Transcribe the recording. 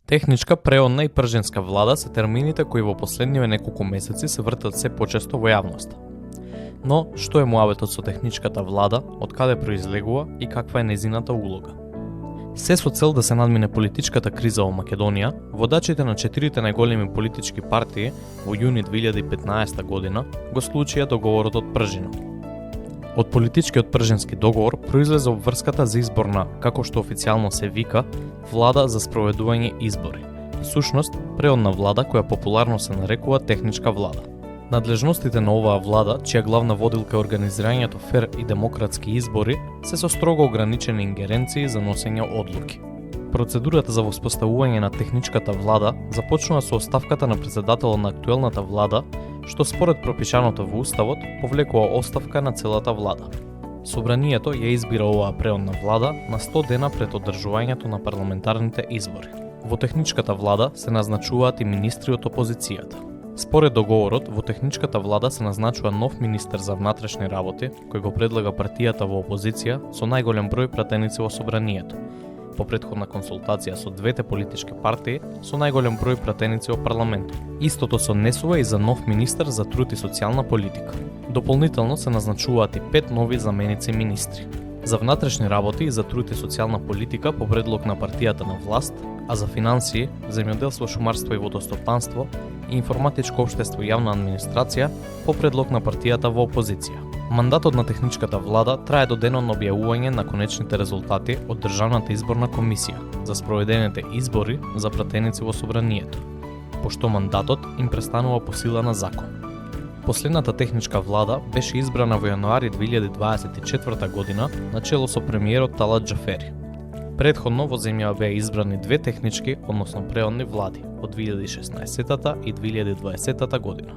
Техничка, преонна и прженска влада се термините кои во последниве неколку месеци се вртат се почесто во јавноста. Но, што е муабетот со техничката влада, од каде произлегува и каква е незината улога? Се со цел да се надмине политичката криза во Македонија, водачите на 4 најголеми политички партии во јуни 2015 година го склучија договорот од Пржина. Од политичкиот пржински договор произлезе обврската за избор на, како што официјално се вика, влада за спроведување избори. Всушност, преодна влада која популарно се нарекува техничка влада. Надлежностите на оваа влада, чија главна водилка е организирањето фер и демократски избори, се со строго ограничени ингеренции за носење одлуки. Процедурата за воспоставување на техничката влада започнува со оставката на претседателот на актуелната влада, што според пропишаното во Уставот повлекува оставка на целата влада. Собранието ја избира оваа преодна влада на 100 дена пред одржувањето на парламентарните избори. Во техничката влада се назначуваат и министри од опозицијата. Според договорот, во техничката влада се назначува нов министер за внатрешни работи, кој го предлага партијата во опозиција со најголем број пратеници во собранието, по претходна консултација со двете политички партии со најголем број пратеници во парламентот. Истото се однесува и за нов министер за труд и социјална политика. Дополнително се назначуваат и 5 нови заменици министри. За внатрешни работи и за труд и социјална политика по предлог на партијата на власт, а за финансии, земјоделство, шумарство и водостопанство и информатичко општество и јавна администрација по предлог на партијата во опозиција. Мандатот на техничката влада трае до денот на објавување на конечните резултати од Државната изборна комисија за спроведените избори за пратеници во собранието, пошто мандатот им престанува по сила на закон. Последната техничка влада беше избрана во јануари 2024 година на чело со премиерот Талат Џафери. Предходно во земјава беа избрани две технички, односно преодни влади од 2016 и 2020 година.